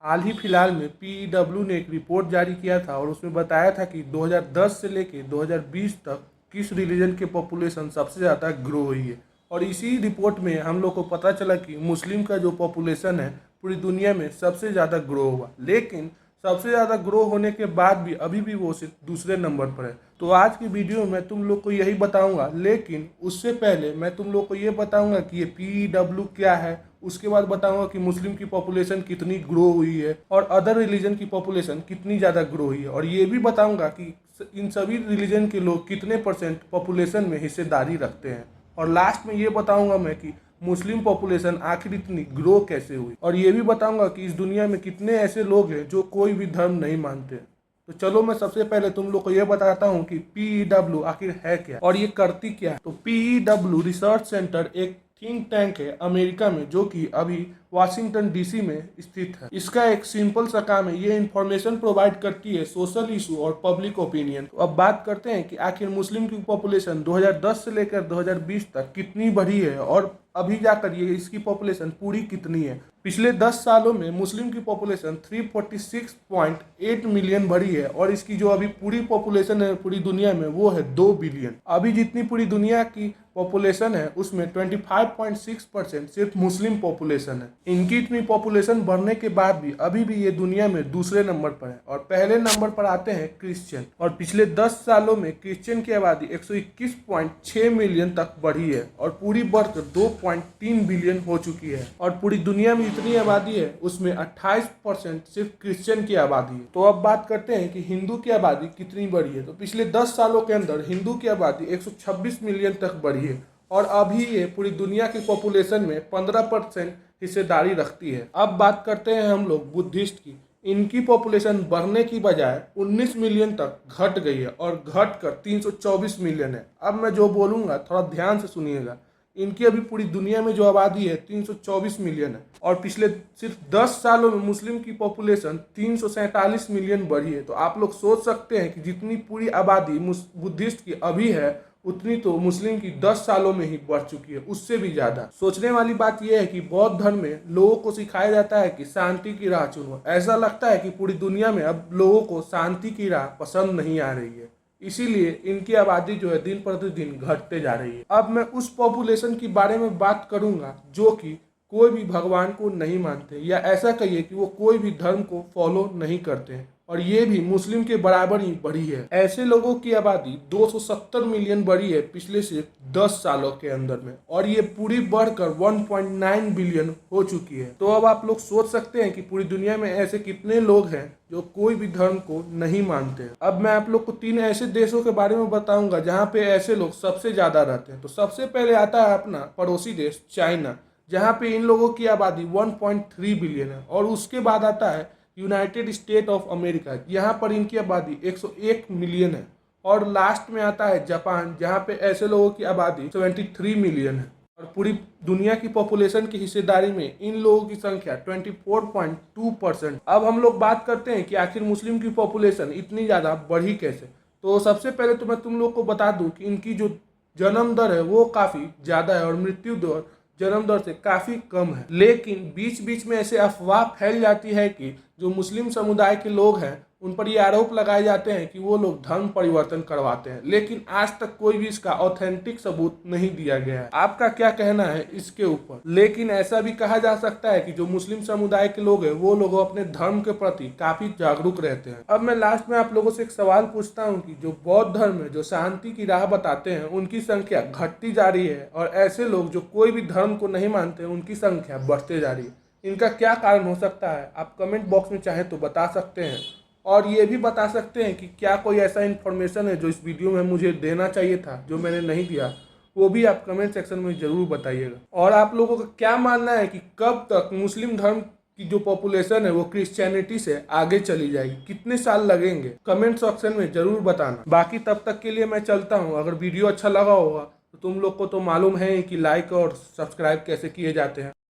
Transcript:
हाल ही फिलहाल में पीईडब्ल्यू ने एक रिपोर्ट जारी किया था और उसमें बताया था कि 2010 से लेकर 2020 तक किस रिलीजन के पॉपुलेशन सबसे ज़्यादा ग्रो हुई है। और इसी रिपोर्ट में हम लोग को पता चला कि मुस्लिम का जो पॉपुलेशन है पूरी दुनिया में सबसे ज़्यादा ग्रो हुआ, लेकिन सबसे ज़्यादा ग्रो होने के बाद भी अभी भी वो सिर्फ दूसरे नंबर पर है। तो आज की वीडियो में मैं तुम लोग को यही बताऊंगा, लेकिन उससे पहले मैं तुम लोग को ये बताऊंगा कि ये पीईडब्ल्यू क्या है। उसके बाद बताऊंगा कि मुस्लिम की पॉपुलेशन कितनी ग्रो हुई है और अदर रिलीजन की पॉपुलेशन कितनी ज़्यादा ग्रो हुई है, और ये भी बताऊंगा कि इन सभी रिलीजन के लोग कितने परसेंट पॉपुलेशन में हिस्सेदारी रखते हैं। और लास्ट में ये बताऊंगा मैं कि मुस्लिम पॉपुलेशन आखिर इतनी ग्रो कैसे हुई, और ये भी बताऊंगा कि इस दुनिया में कितने ऐसे लोग हैं जो कोई भी धर्म नहीं मानते। तो चलो मैं सबसे पहले तुम लोग को ये बताता हूँ कि पीईडब्ल्यू आखिर है क्या और ये करती क्या है। तो पीईडब्ल्यू रिसर्च सेंटर एक थिंक टैंक है अमेरिका में, जो कि अभी वाशिंगटन डीसी में स्थित है। इसका एक सिंपल सा काम है, ये इंफॉर्मेशन प्रोवाइड करती है सोशल इशू और पब्लिक ओपिनियन। तो अब बात करते हैं कि आखिर मुस्लिम की पॉपुलेशन 2010 से लेकर 2020 तक कितनी बढ़ी है और अभी जाकर ये इसकी पॉपुलेशन पूरी कितनी है। पिछले 10 सालों में मुस्लिम की पॉपुलेशन 346.8 मिलियन बढ़ी है और इसकी जो अभी पूरी पॉपुलेशन है पूरी दुनिया में वो है 2 बिलियन। अभी जितनी पूरी दुनिया की पॉपुलेशन है उसमें 25.6% सिर्फ मुस्लिम पॉपुलेशन है। इनकी इतनी पॉपुलेशन बढ़ने के बाद भी अभी भी ये दुनिया में दूसरे नंबर पर है और पहले नंबर पर आते हैं क्रिश्चियन। और पिछले 10 सालों में क्रिश्चियन की आबादी 121.6 मिलियन तक बढ़ी है और पूरी बढ़कर 2.3 बिलियन हो चुकी है। और पूरी दुनिया में जितनी आबादी है उसमें 28% सिर्फ क्रिश्चियन की आबादी है। तो अब बात करते हैं कि हिंदू की आबादी कितनी बढ़ी है। तो पिछले 10 सालों के अंदर हिंदू की आबादी 126 मिलियन तक बढ़ी है और अभी ये पूरी दुनिया की पॉपुलेशन में 15% हिस्सेदारी रखती है। अब बात करते हैं हम लोग बुद्धिस्ट की। इनकी पॉपुलेशन बढ़ने की बजाय 19 मिलियन तक घट गई है और घटकर 324 मिलियन है। अब मैं जो बोलूँगा थोड़ा ध्यान से सुनिएगा। इनकी अभी पूरी दुनिया में जो आबादी है 324 मिलियन है और पिछले सिर्फ 10 सालों में मुस्लिम की पॉपुलेशन 347 मिलियन बढ़ी है। तो आप लोग सोच सकते हैं कि जितनी पूरी आबादी बुद्धिस्ट की अभी है उतनी तो मुस्लिम की 10 सालों में ही बढ़ चुकी है, उससे भी ज्यादा। सोचने वाली बात यह है कि बौद्ध धर्म में लोगों को सिखाया जाता है कि शांति की राह चुनो। ऐसा लगता है कि पूरी दुनिया में अब लोगों को शांति की राह पसंद नहीं आ रही है, इसीलिए इनकी आबादी जो है दिन प्रतिदिन घटते जा रही है। अब मैं उस पॉपुलेशन के बारे में बात करूंगा जो कि कोई भी भगवान को नहीं मानते, या ऐसा कहिए कि वो कोई भी धर्म को फॉलो नहीं करते हैं, और ये भी मुस्लिम के बराबर ही बढ़ी है। ऐसे लोगों की आबादी 270 मिलियन बढ़ी है पिछले सिर्फ 10 सालों के अंदर में, और ये पूरी बढ़कर 1.9 बिलियन हो चुकी है। तो अब आप लोग सोच सकते हैं कि पूरी दुनिया में ऐसे कितने लोग हैं जो कोई भी धर्म को नहीं मानते हैं। अब मैं आप लोग को 3 ऐसे देशों के बारे में बताऊंगा जहाँ पे ऐसे लोग सबसे ज्यादा रहते हैं। तो सबसे पहले आता है अपना पड़ोसी देश चाइना, जहाँ पे इन लोगों की आबादी 1.3 बिलियन है। और उसके बाद आता है यूनाइटेड स्टेट ऑफ अमेरिका, यहाँ पर इनकी आबादी 101 मिलियन है। और लास्ट में आता है जापान, जहाँ पे ऐसे लोगों की आबादी 73 मिलियन है। और पूरी दुनिया की पॉपुलेशन की हिस्सेदारी में इन लोगों की संख्या 24.2%। अब हम लोग बात करते हैं कि आखिर मुस्लिम की पॉपुलेशन इतनी ज़्यादा बढ़ी कैसे। तो सबसे पहले तो मैं तुम लोग को बता दूं कि इनकी जो जन्म दर है वो काफ़ी ज़्यादा है और मृत्यु दर जन्म दर से काफ़ी कम है। लेकिन बीच बीच में ऐसे अफवाह फैल जाती है कि जो मुस्लिम समुदाय के लोग हैं उन पर ये आरोप लगाए जाते हैं कि वो लोग धर्म परिवर्तन करवाते हैं, लेकिन आज तक कोई भी इसका ऑथेंटिक सबूत नहीं दिया गया है। आपका क्या कहना है इसके ऊपर? लेकिन ऐसा भी कहा जा सकता है कि जो मुस्लिम समुदाय के लोग हैं वो लोग अपने धर्म के प्रति काफी जागरूक रहते हैं। अब मैं लास्ट में आप लोगों से एक सवाल पूछता हूँ कि जो बौद्ध धर्म है, जो शांति की राह बताते हैं, उनकी संख्या घटती जा रही है और ऐसे लोग जो कोई भी धर्म को नहीं मानते उनकी संख्या बढ़ते जा रही है। इनका क्या कारण हो सकता है? आप कमेंट बॉक्स में चाहे तो बता सकते हैं, और ये भी बता सकते हैं कि क्या कोई ऐसा इन्फॉर्मेशन है जो इस वीडियो में मुझे देना चाहिए था जो मैंने नहीं दिया, वो भी आप कमेंट सेक्शन में ज़रूर बताइएगा। और आप लोगों का क्या मानना है कि कब तक मुस्लिम धर्म की जो पॉपुलेशन है वो क्रिश्चियनिटी से आगे चली जाएगी, कितने साल लगेंगे? कमेंट सेक्शन में ज़रूर बताना। बाकी तब तक के लिए मैं चलता हूँ। अगर वीडियो अच्छा लगा होगा तो तुम लोग को तो मालूम है कि लाइक और सब्सक्राइब कैसे किए जाते हैं।